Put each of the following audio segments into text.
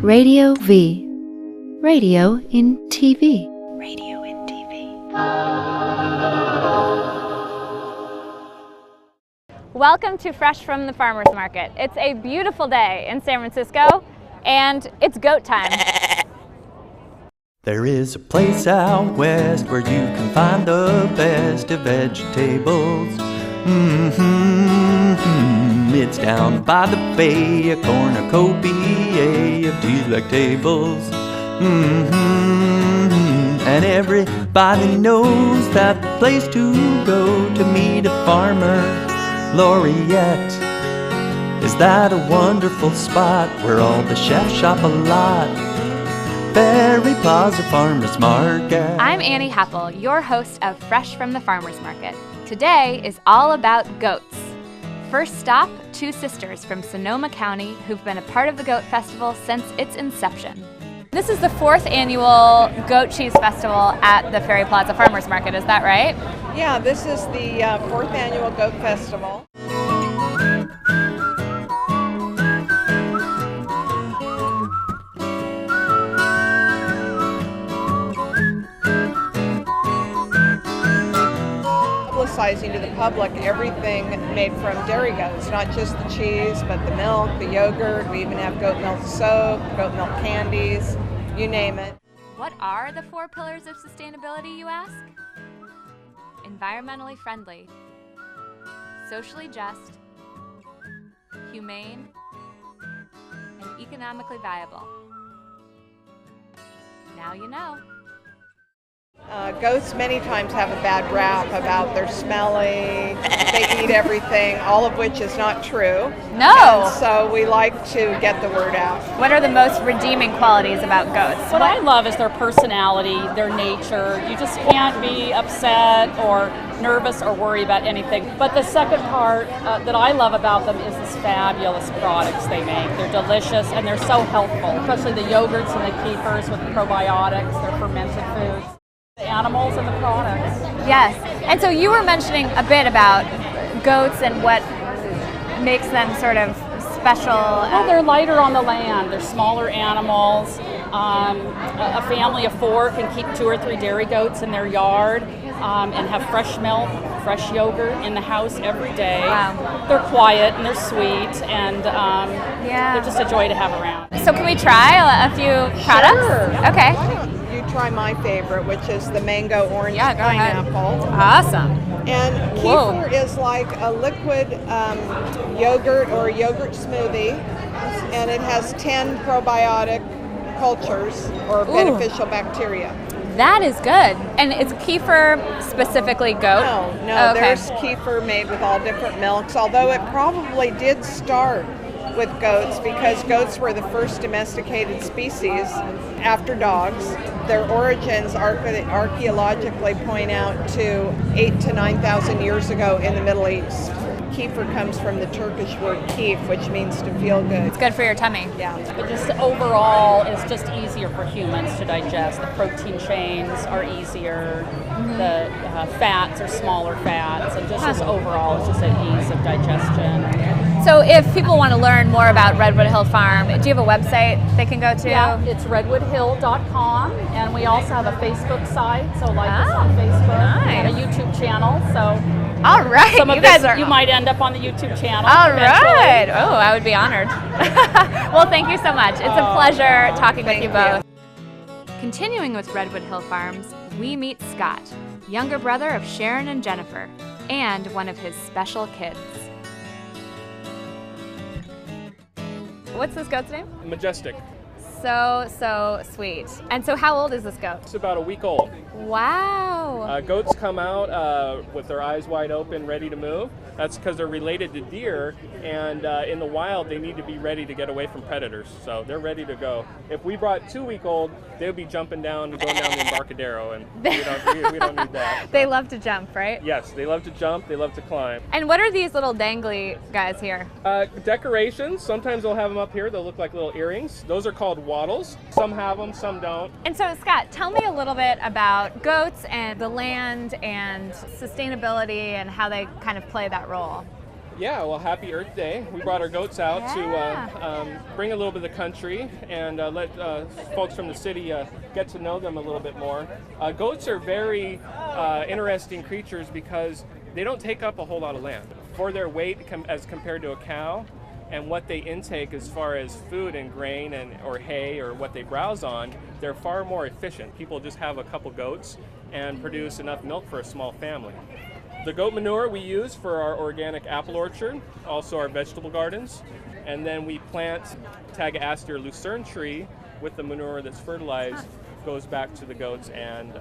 Radio V. Radio in TV. Radio in TV. Welcome to Fresh from the Farmers Market. It's a beautiful day in San Francisco, and it's goat time. There is a place out west where you can find the best of vegetables. It's down by the bay, a cornucopia of delectables. And everybody knows that the place to go to meet a farmer laureate. Is that a wonderful spot where all the chefs shop a lot? Ferry Plaza Farmers Market. I'm Annie Heppel, your host of Fresh from the Farmers Market. Today is all about goats. First stop, two sisters from Sonoma County who've been a part of the Goat Festival since its inception. This is the 4th annual Goat Cheese Festival at the Ferry Plaza Farmers Market, is that right? Yeah, this is the 4th annual Goat Festival. Publicizing to the public everything made from dairy goats, not just the cheese, but the milk, the yogurt. We even have goat milk soap, goat milk candies, you name it. What are the 4 pillars of sustainability, you ask? Environmentally friendly, socially just, humane, and economically viable. Now you know. Goats many times have a bad rap about they're smelly, they eat everything, all of which is not true. No! And so we like to get the word out. What are the most redeeming qualities about goats? What I love is their personality, their nature. You just can't be upset or nervous or worry about anything. But the second part that I love about them is this fabulous products they make. They're delicious and they're so healthful, especially the yogurts and the kefirs with probiotics, their fermented foods. The animals and the products. Yes, and so you were mentioning a bit about goats and what makes them sort of special. Well, they're lighter on the land. They're smaller animals. A family of 4 can keep 2 or 3 dairy goats in their yard and have fresh milk, fresh yogurt in the house every day. Wow. They're quiet and they're sweet and they're just a joy to have around. So can we try a few products? Sure. Okay. You try my favorite, which is the mango orange Yeah, go ahead. pineapple. Awesome. And Whoa. kefir is like a liquid yogurt or a yogurt smoothie, and it has 10 probiotic cultures or beneficial bacteria. That is good. And it's kefir specifically goat? No, Oh, okay. there's kefir made with all different milks, although it probably did start with goats because goats were the first domesticated species after dogs. Their origins archaeologically point out to 8,000 to 9,000 years ago in the Middle East. Kefir comes from the Turkish word kef, which means to feel good. It's good for your tummy. Yeah. But just overall, it's just easier for humans to digest. The protein chains are easier, the fats are smaller fats, and just overall, it's just an ease of digestion. So if people want to learn more about Redwood Hill Farm, do you have a website they can go to? Yeah, it's redwoodhill.com, and we also have a Facebook site, so like us on Facebook, and a YouTube channel, so all right, some of you guys this, are. you might end up on the YouTube channel. All eventually. right. Oh, I would be honored. Well, thank you so much. It's a pleasure talking with you both. Continuing with Redwood Hill Farms, we meet Scott, younger brother of Sharon and Jennifer, and one of his special kids. What's this goat's name? Majestic. So sweet. And so how old is this goat? It's about a week old. Wow. Goats come out with their eyes wide open, ready to move. That's because they're related to deer, and in the wild they need to be ready to get away from predators, so they're ready to go. If we brought 2-week-old, they would be jumping down and going down the Embarcadero, and we don't need that. They love to jump, right? Yes, they love to jump, they love to climb. And what are these little dangly guys here? Decorations, sometimes they'll have them up here, they'll look like little earrings. Those are called wattles. Some have them, some don't. And so, Scott, tell me a little bit about goats and the land and sustainability and how they kind of play that role. Yeah, well, happy Earth Day. We brought our goats out to bring a little bit of the country and let folks from the city get to know them a little bit more. Goats are very interesting creatures because they don't take up a whole lot of land. For their weight as compared to a cow, and what they intake as far as food and grain or hay or what they browse on, they're far more efficient. People just have a couple goats and produce enough milk for a small family. The goat manure we use for our organic apple orchard, also our vegetable gardens, and then we plant Tagaster lucerne tree with the manure that's fertilized, goes back to the goats, and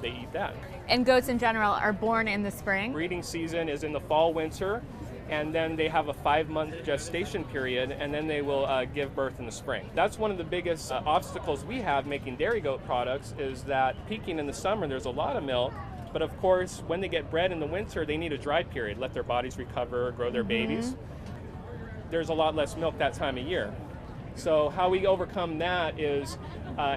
they eat that. And goats in general are born in the spring? Breeding season is in the fall, winter, and then they have a 5-month gestation period, and then they will give birth in the spring. That's one of the biggest obstacles we have making dairy goat products, is that peaking in the summer there's a lot of milk, but of course when they get bred in the winter they need a dry period, let their bodies recover, grow their babies. There's a lot less milk that time of year. So how we overcome that is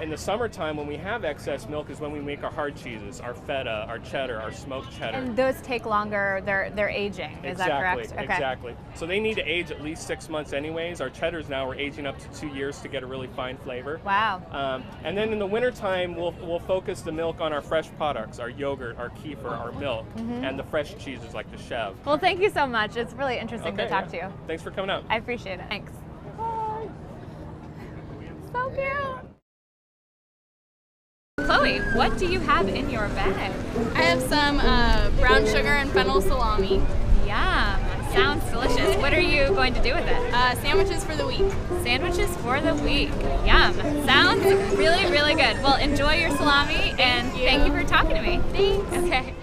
in the summertime when we have excess milk is when we make our hard cheeses, our feta, our cheddar, our smoked cheddar. And those take longer, they're aging, is that correct? Okay. Exactly. So they need to age at least 6 months anyways. Our cheddars now are aging up to 2 years to get a really fine flavor. Wow. And then in the wintertime we'll focus the milk on our fresh products, our yogurt, our kefir, our milk, and the fresh cheeses like the Chev. Well, thank you so much. It's really interesting to talk to you. Thanks for coming out. I appreciate it. Thanks. So cute. Chloe, what do you have in your bag? I have some brown sugar and fennel salami. Yum. Sounds delicious. What are you going to do with it? Sandwiches for the week. Sandwiches for the week. Yum. Sounds really, really good. Well, enjoy your salami, and thank you for talking to me. Thanks. Okay.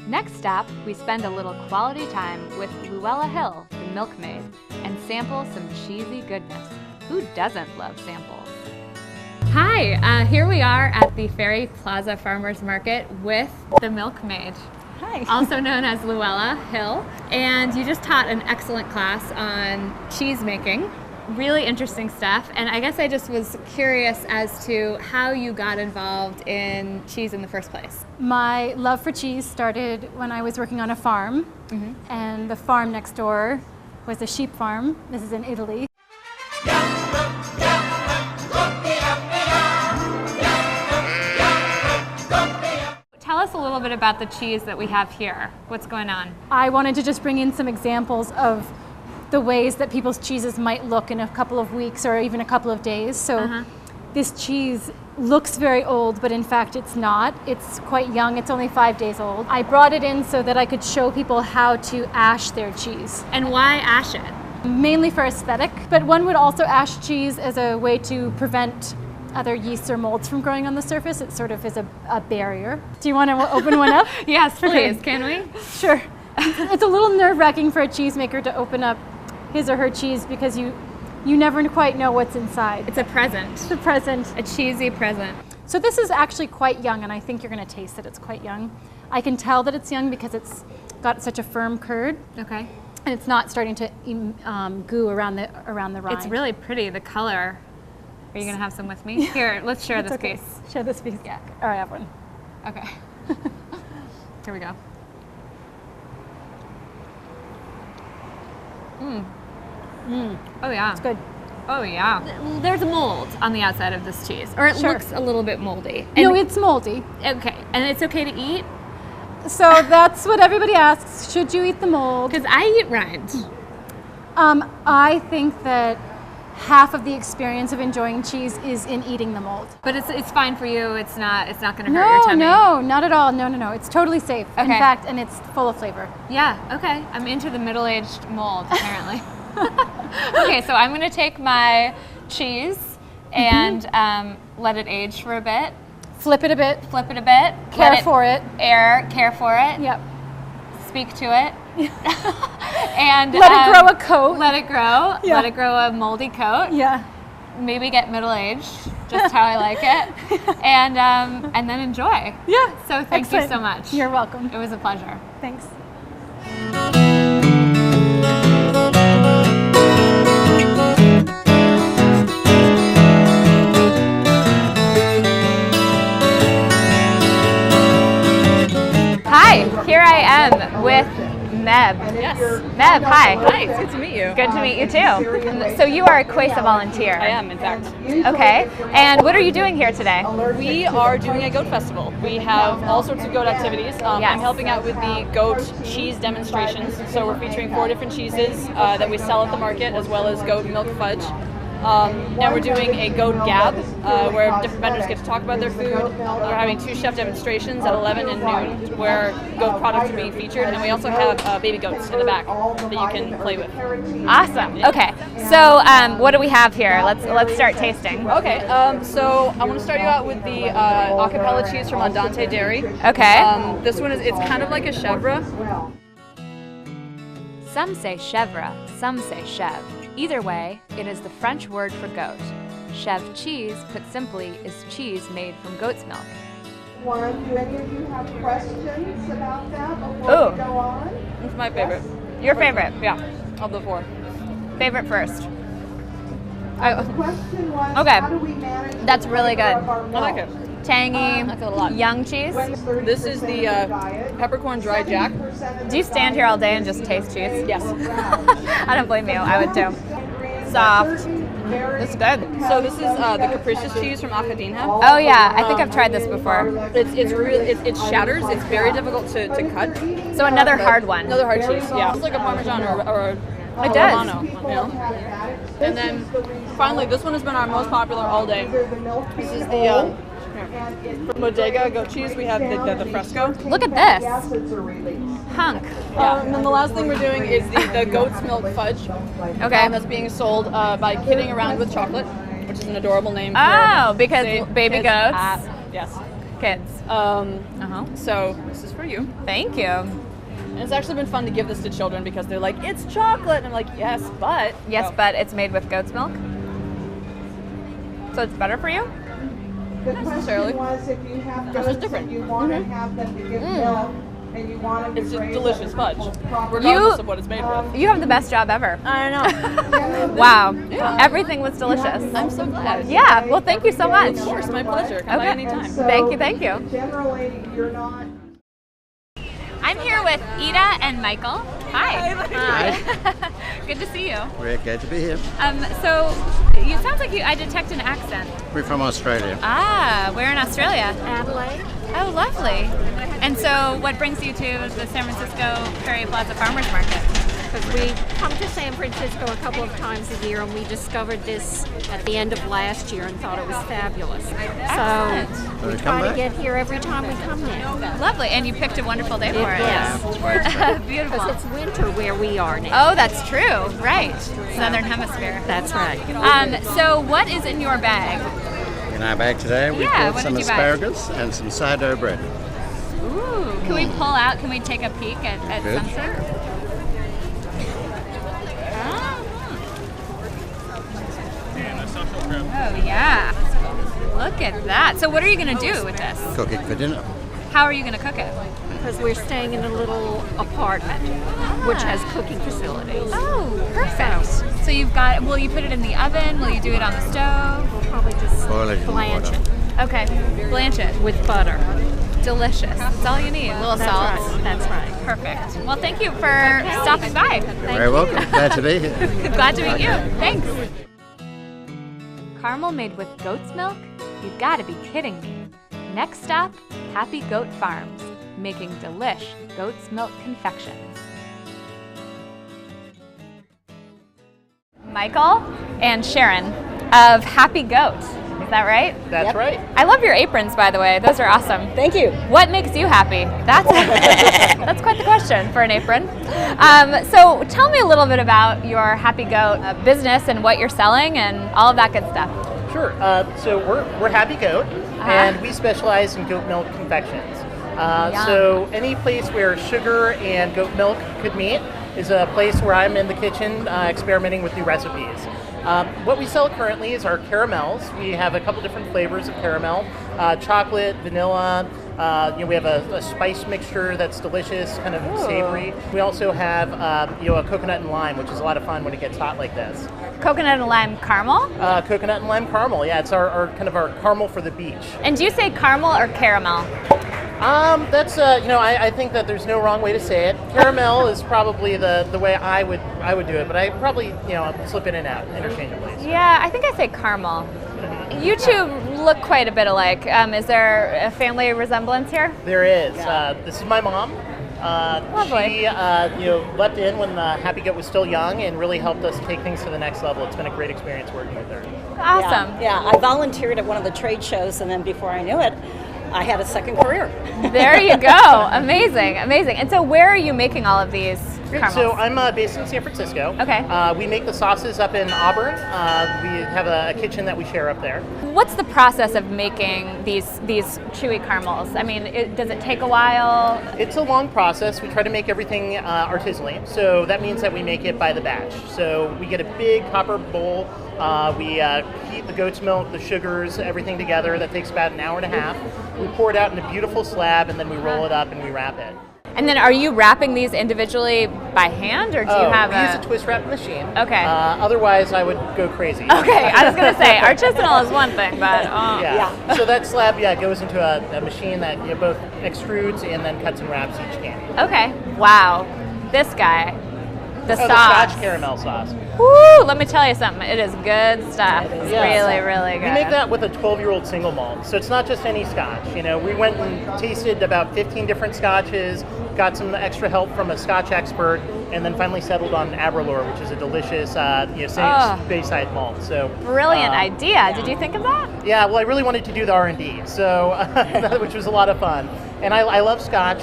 Next stop, we spend a little quality time with Luella Hill, the milkmaid, and sample some cheesy goodness. Who doesn't love samples? Hi, here we are at the Ferry Plaza Farmers Market with the milkmaid. Hi. Also known as Luella Hill. And you just taught an excellent class on cheese making. Really interesting stuff. And I guess I just was curious as to how you got involved in cheese in the first place. My love for cheese started when I was working on a farm, and the farm next door was a sheep farm. This is in Italy. Tell us a little bit about the cheese that we have here. What's going on? I wanted to just bring in some examples of the ways that people's cheeses might look in a couple of weeks or even a couple of days. So this cheese looks very old, but in fact it's not. It's quite young. It's only 5 days old. I brought it in so that I could show people how to ash their cheese. And why ash it? Mainly for aesthetic, but one would also ash cheese as a way to prevent other yeasts or molds from growing on the surface. It sort of is a barrier. Do you want to open one up? Yes, please. Okay. Can we? Sure. It's a little nerve-wracking for a cheesemaker to open up his or her cheese because you never quite know what's inside. It's a present. It's a present. A cheesy present. So this is actually quite young, and I think you're going to taste that it's quite young. I can tell that it's young because it's got such a firm curd. Okay. And it's not starting to goo around the rind. It's really pretty, the color. Are you going to have some with me? Here, let's share this okay. piece. Share this piece. Yeah. Or I have one. Okay. Here we go. Oh yeah. It's good. Oh yeah. There's a mold on the outside of this cheese, or it looks a little bit moldy. No, it's moldy. Okay, and it's okay to eat? So that's what everybody asks. Should you eat the mold? Because I eat rind. I think that half of the experience of enjoying cheese is in eating the mold. But it's fine for you. It's not going to hurt your tummy. No, not at all. No. It's totally safe. Okay. In fact, and it's full of flavor. Yeah. Okay. I'm into the middle-aged mold apparently. Okay, so I'm going to take my cheese and let it age for a bit. Flip it a bit. Care for it. Care for it. Yep. Speak to it. And let it grow a coat. Let it grow. Yeah. Let it grow a moldy coat. Yeah. Maybe get middle-aged, just how I like it. And then enjoy. Yeah. So thank you so much. You're welcome. It was a pleasure. Thanks. Hi, here I am with Meb. Yes. Meb, hi. Hi, it's good to meet you. Good to meet you too. So you are a COISA volunteer. I am, in fact. Okay. And what are you doing here today? We are doing a goat festival. We have all sorts of goat activities. Yes. I'm helping out with the goat cheese demonstrations. So we're featuring 4 different cheeses that we sell at the market, as well as goat milk fudge. And we're doing a goat gab where different vendors get to talk about their food. We're having 2 chef demonstrations at 11 and noon where goat products are being featured, and we also have baby goats in the back that you can play with. Awesome. Okay. So what do we have here? Let's start tasting. Okay, so I want to start you out with the acapella cheese from Andante Dairy. Okay. This one it's kind of like a chèvre. Some say chèvre, some say chèvre. Either way, it is the French word for goat. Chèvre cheese, put simply, is cheese made from goat's milk. Do any of you have questions about that before we go on? It's my favorite. Your favorite? Yeah, of the 4. Favorite first. The question was, Okay. how do we manage That's really good. I like it. Tangy, I feel a lot. young cheese. This is the Peppercorn Dry Jack. Do you stand here all day and just taste cheese? Yes. I don't blame you. I would too. Soft. It's good. So this is the capricious cheese from Acadina. Oh yeah, I think I've tried this before. It's really it shatters. It's very difficult to cut. So another hard one. Another hard cheese. Yeah, it's like a Parmesan or It does. Romano, you know? And then finally, this one has been our most popular all day. This is the from Bodega goat cheese. We have the Fresco. Look at this. Hunk. And then the last thing we're doing is the goat's milk fudge. Okay. That's being sold by Kidding Around with Chocolate, which is an adorable name. Oh, because say baby kids goats. at- yes. Kids. So this is for you. Thank you. And it's actually been fun to give this to children because they're like, it's chocolate. And I'm like, yes, but. Yes, Oh. but it's made with goat's milk. So it's better for you? The Not necessarily. question was, if you have It's just goats different. and you want to have them to give milk and you want them to It's just graze delicious at fudge, proper- regardless of what it's made with. You have the best job ever. I know. Wow. Everything was delicious. I'm so glad. Yeah, well thank you so much. Of course, my pleasure. Come by Okay. anytime. So Thank you, thank you. Generally, you're not. I'm here with Ida and Michael. Hi. Hi. Good to see you. We're glad to be here. So it sounds like I detect an accent. We're from Australia. Ah, we're in Australia. Adelaide. Oh, lovely. And so what brings you to the San Francisco Prairie Plaza Farmers Market? Because we come to San Francisco a couple of times a year, and we discovered this at the end of last year and thought it was fabulous. Excellent. So we we come try to back? get here every time we come now. Lovely. And you picked a wonderful day for it. Yes. Beautiful. Because it's winter where we are now. Oh, that's true. Right. Southern Hemisphere. That's right. So what is in your bag? In our bag today, we've Yeah, got what some did you buy? asparagus and some sourdough bread. Ooh. Can we pull out? Can we take a peek at Good. something? Oh yeah. Look at that. So what are you going to do with this? Cook it for dinner. How are you going to cook it? Because we're staying in a little apartment, which has cooking facilities. Oh, perfect. So you've got, will you put it in the oven? Will you do it on the stove? We'll probably just Boil it in blanch water. it Okay, blanch it. with butter. Delicious. That's all you need. A little That's salt. right. That's right. Perfect. Well, thank you for stopping by. You're very welcome. Glad to be here. Glad to meet you. Thanks. Caramel made with goat's milk? You've got to be kidding me. Next stop, Happy Goat Farms, making Delish goat's milk confections. Michael and Sharon of Happy Goat. Is that right? That's right. I love your aprons, by the way. Those are awesome. Thank you. What makes you happy? That's quite the question for an apron. So tell me a little bit about your Happy Goat business and what you're selling and all of that good stuff. Sure. So we're Happy Goat, and we specialize in goat milk confections. So any place where sugar and goat milk could meet is a place where I'm in the kitchen experimenting with new recipes. What we sell currently is our caramels. We have a couple different flavors of caramel, chocolate, vanilla. We have a spice mixture that's delicious, kind of savory. We also have a coconut and lime, which is a lot of fun when it gets hot like this. Coconut and lime caramel? Coconut and lime caramel, yeah, it's our kind of our caramel for the beach. And do you say caramel or caramel? That's I think that there's no wrong way to say it. Caramel is probably the way I would do it, but I probably slip in and out interchangeably. Yeah, I think I say caramel. You two look quite a bit alike. Is there a family resemblance here? There is. This is my mom. Lovely. She leapt in when the Happy Goat was still young and really helped us take things to the next level. It's been a great experience working with her. Awesome. Yeah, I volunteered at one of the trade shows, and then before I knew it, I had a second career. There you go. Amazing, amazing. And so where are you making all of these caramels? So I'm based in San Francisco. Okay. We make the sauces up in Auburn. We have a kitchen that we share up there. What's the process of making these chewy caramels? I mean, does it take a while? It's a long process. We try to make everything artisanally. So that means that we make it by the batch. So we get a big copper bowl. We heat the goat's milk, the sugars, everything together. That takes about an hour and a half. We pour it out in a beautiful slab, and then we roll it up and we wrap it. And then are you wrapping these individually by hand, or do you have we use a twist wrap machine. Okay. Otherwise, I would go crazy. Okay, I was going to say, artisanal is one thing, but... Yeah. So that slab, goes into a machine that both extrudes and then cuts and wraps each candy. Okay. Wow. This guy. The sauce. The Scotch caramel sauce. Woo! Let me tell you something. It is good stuff. It's really, really good. We make that with a 12-year-old single malt, so it's not just any Scotch. We went and tasted about 15 different Scotches, got some extra help from a Scotch expert, and then finally settled on Aberlour, which is a delicious, Bayside malt. So brilliant idea. Did you think of that? Yeah. Well, I really wanted to do the R&D, so which was a lot of fun. And I love Scotch.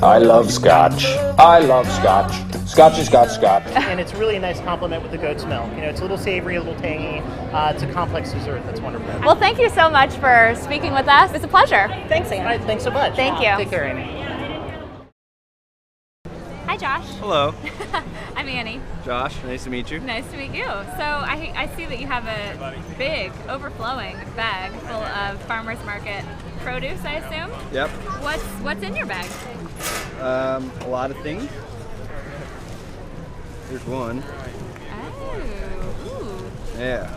I love Scotch. I love Scotch. Scotch is Scotch. And it's really a nice complement with the goat's milk. It's a little savory, a little tangy. It's a complex dessert that's wonderful. Well, thank you so much for speaking with us. It's a pleasure. Thanks, Annie. All right, thanks so much. Thank you. Take care, Annie. Hi, Josh. Hello. I'm Annie. Josh, nice to meet you. Nice to meet you. So I see that you have a big, overflowing bag full of farmers market produce, I assume? Yep. What's in your bag? A lot of things. Here's one. Oh, ooh. Yeah.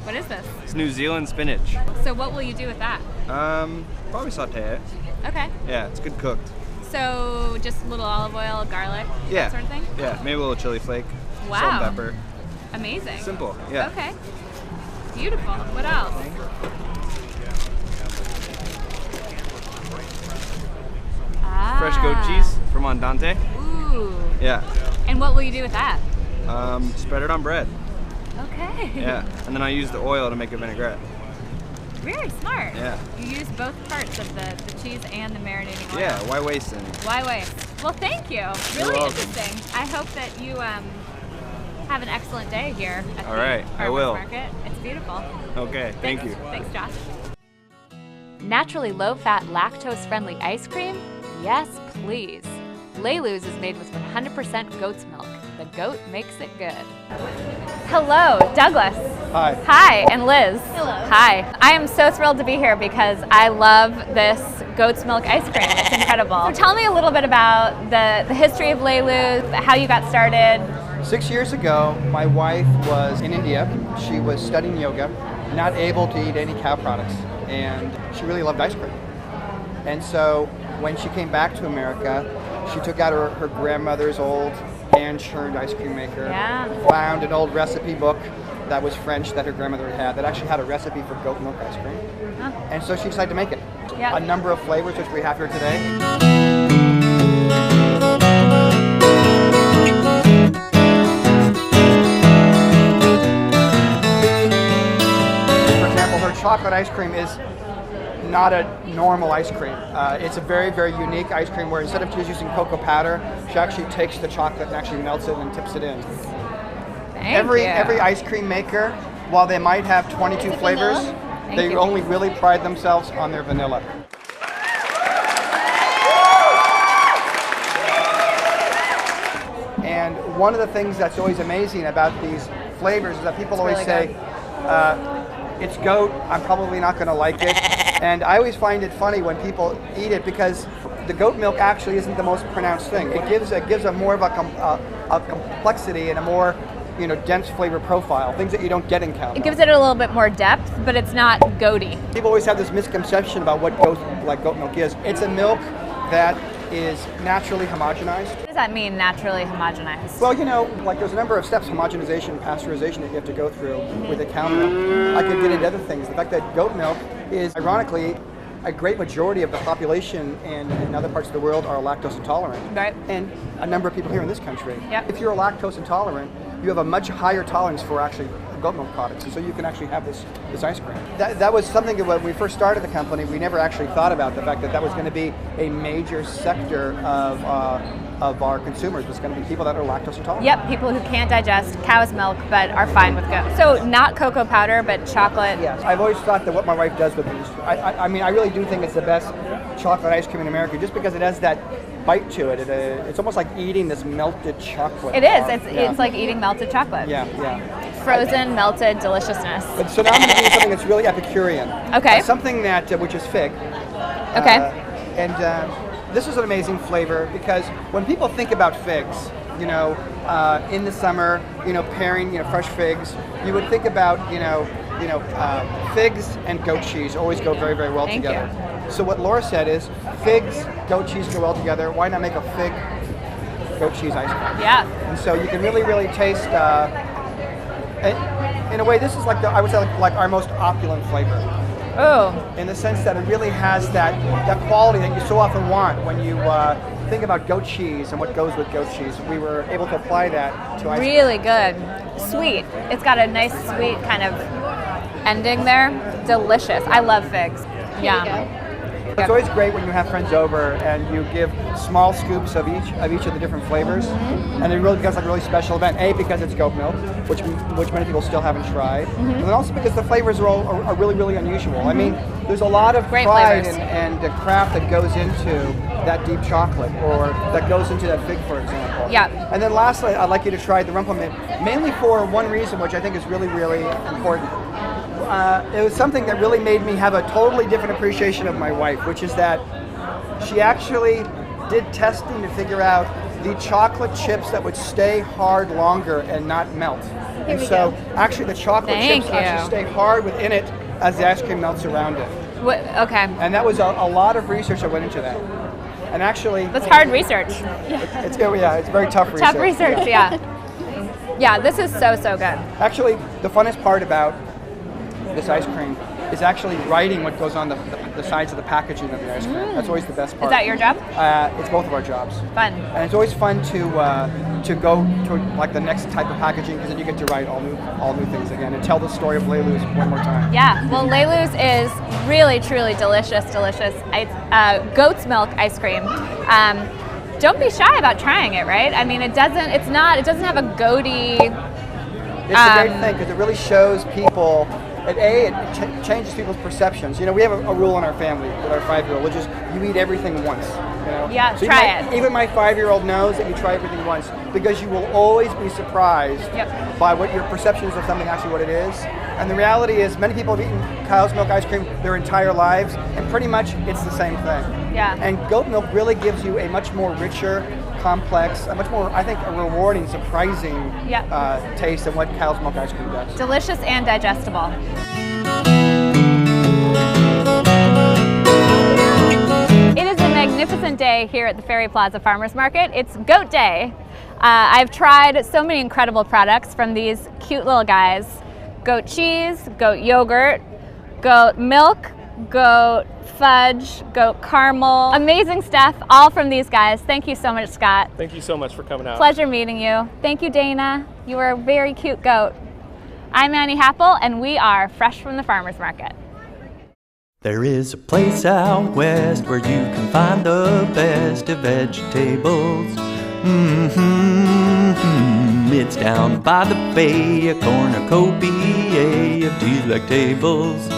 What is this? It's New Zealand spinach. So what will you do with that? Probably saute it. Okay. Yeah, it's good cooked. So just a little olive oil, garlic, Yeah. that sort of thing? Yeah, maybe a little chili flake. Wow. Salt and pepper. Amazing. Simple, yeah. Okay. Beautiful. What else? Fresh goat cheese from Andante. Ooh. Yeah. And what will you do with that? Spread it on bread. Okay. Yeah, and then I use the oil to make a vinaigrette. Very smart. Yeah. You use both parts of the cheese and the marinating oil. Yeah, why waste any? Why waste? Well, thank you. You're Really welcome. interesting. I hope that you have an excellent day here at All the right, I farmers will. market. It's beautiful. Okay, thank you. Thanks, Josh. Naturally low-fat, lactose-friendly ice cream? Yes, please. Leilu's is made with 100% goat's milk. The goat makes it good. Hello, Douglas. Hi. Hi, and Liz. Hello. Hi. I am so thrilled to be here because I love this goat's milk ice cream. It's incredible. So tell me a little bit about the history of Leilu's, how you got started. 6 years ago, my wife was in India. She was studying yoga, not able to eat any cow products, and she really loved ice cream. And so when she came back to America, she took out her grandmother's old hand-churned ice cream maker, found an old recipe book that was French that her grandmother had that actually had a recipe for goat milk ice cream. And so she decided to make it. Yeah. A number of flavors, which we have here today. Chocolate ice cream is not a normal ice cream. It's a very, very unique ice cream where instead of just using cocoa powder, she actually takes the chocolate and actually melts it and tips it in. Every ice cream maker, while they might have 22 flavors, they only really pride themselves on their vanilla. And one of the things that's always amazing about these flavors is that people always say, it's goat, I'm probably not going to like it. And I always find it funny when people eat it because the goat milk actually isn't the most pronounced thing. It gives a more of a complexity and a more dense flavor profile, things that you don't get in cow milk. It gives it a little bit more depth, but it's not goaty. People always have this misconception about what goat milk is. It's a milk that is naturally homogenized. What does that mean, naturally homogenized? Well, there's a number of steps, homogenization, pasteurization, that you have to go through with the cow milk. I could get into other things. The fact that goat milk is, ironically, a great majority of the population in other parts of the world are lactose intolerant. Right. And a number of people here in this country. Yep. If you're lactose intolerant, you have a much higher tolerance for actually goat milk products, and so you can actually have this ice cream. That was something that when we first started the company, we never actually thought about the fact that was going to be a major sector of our consumers. Was going to be people that are lactose intolerant. Yep, people who can't digest cow's milk but are fine with goat. So not cocoa powder, but chocolate. Yes, I've always thought that what my wife does with these, I really do think it's the best chocolate ice cream in America, just because it has that bite to it. It's almost like eating this melted chocolate. It is. It's like eating melted chocolate. Yeah. Frozen, melted deliciousness. But so now I'm going to do something that's really Epicurean. Okay. Something that which is fig. Okay. This is an amazing flavor because when people think about figs, in the summer, pairing, fresh figs, you would think about, figs and goat cheese always go very, very well together. So what Laura said is, figs, goat cheese go well together. Why not make a fig goat cheese ice cream? Yeah. And so you can really, really taste. In a way, this is I would say like our most opulent flavor. Oh. In the sense that it really has that quality that you so often want when you think about goat cheese and what goes with goat cheese. We were able to apply that to ice cream. Really good. Sweet. It's got a nice sweet kind of ending there. Delicious. I love figs. Yeah. It's always great when you have friends over and you give small scoops of each of the different flavors, and it really becomes like a really special event. A, because it's goat milk, which many people still haven't tried, and then also because the flavors are really, really unusual. I mean, there's a lot of pride and craft that goes into that deep chocolate, or that goes into that fig, for example. Yeah. And then lastly, I'd like you to try the Rumpelmint, mainly for one reason, which I think is really, really important. It was something that really made me have a totally different appreciation of my wife, which is that she actually did testing to figure out the chocolate chips that would stay hard longer and not melt. And so actually the chocolate chips actually stay hard within it as the ice cream melts around it. Okay. And that was a lot of research that went into that. And actually... That's hard research. It's very tough research. Tough research, yeah. Yeah, this is so good. Actually, the funnest part about this ice cream is actually writing what goes on the sides of the packaging of the ice cream. That's always the best part. Is that your job? It's both of our jobs. Fun. And it's always fun to go to like the next type of packaging, because then you get to write all new things again and tell the story of Leilu's one more time. Yeah. Well, Leilu's is really truly delicious. Goat's milk ice cream. Don't be shy about trying it, right? I mean, it doesn't have a goaty. It's a great thing because it really shows people. It changes people's perceptions. We have a rule in our family with our 5-year-old, which is you eat everything once. Yeah, so try it. Even my 5-year-old knows that you try everything once, because you will always be surprised by what your perceptions of something actually what it is. And the reality is, many people have eaten cow's milk ice cream their entire lives, and pretty much it's the same thing. Yeah. And goat milk really gives you a much more richer, complex, a much more, I think, a rewarding, surprising taste than what cow's milk ice cream does. Delicious and digestible. It is a magnificent day here at the Ferry Plaza Farmers Market. It's Goat Day. I've tried so many incredible products from these cute little guys. Goat cheese, goat yogurt, goat milk, goat fudge, goat caramel. Amazing stuff, all from these guys. Thank you so much, Scott. Thank you so much for coming out. Pleasure meeting you. Thank you, Dana. You are a very cute goat. I'm Annie Happel, and we are Fresh from the Farmers Market. There is a place out west where you can find the best of vegetables. It's down by the bay, a cornucopia of delectables.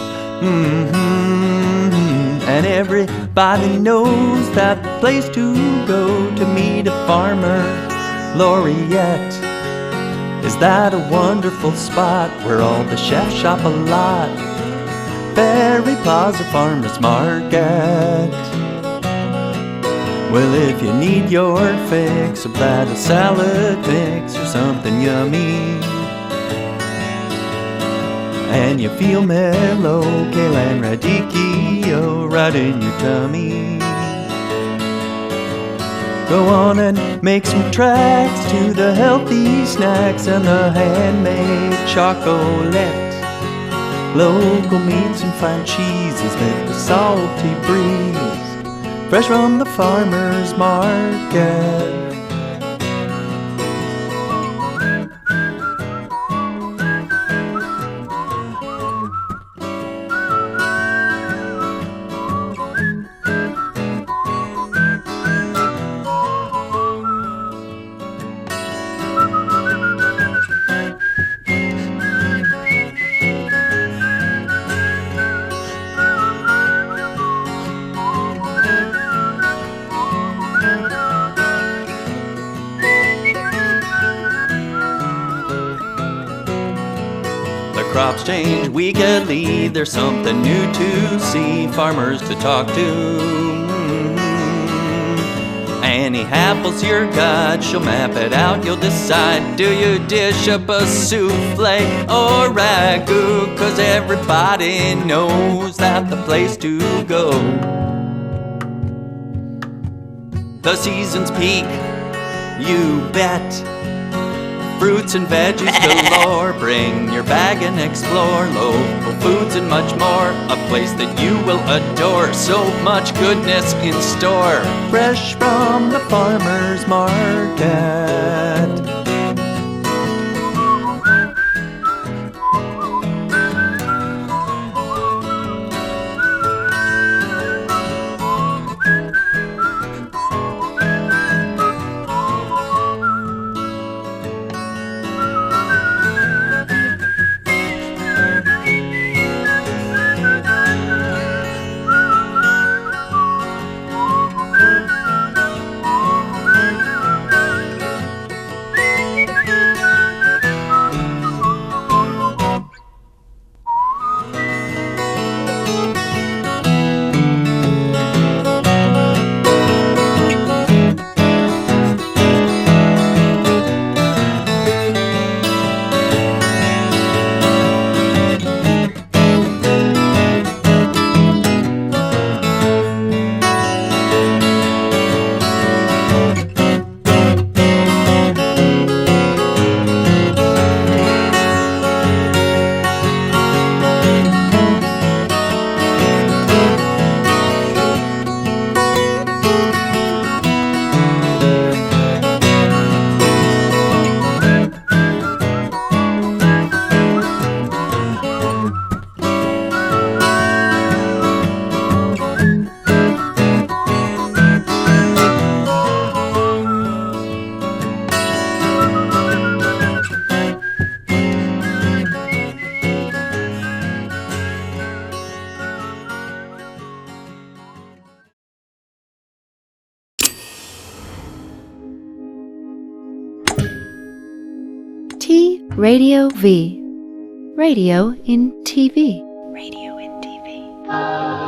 And everybody knows that place to go to meet a farmer. Laureate, is that a wonderful spot where all the chefs shop a lot? Ferry Plaza Farmers Market. Well, if you need your fix of that salad mix or something yummy, and you feel mellow, kale and radicchio right in your tummy, go on and make some tracks to the healthy snacks and the handmade chocolate. Local meats and fine cheeses with the salty breeze, fresh from the farmer's market. Crops change weekly, there's something new to see, farmers to talk to. Annie Apple's your guide, she'll map it out, you'll decide. Do you dish up a souffle or ragu? 'Cause everybody knows that the place to go. The season's peak, you bet. Fruits and veggies galore, bring your bag and explore. Local foods and much more, a place that you will adore. So much goodness in store, fresh from the farmer's market. Radio V. Radio in TV. Radio in TV.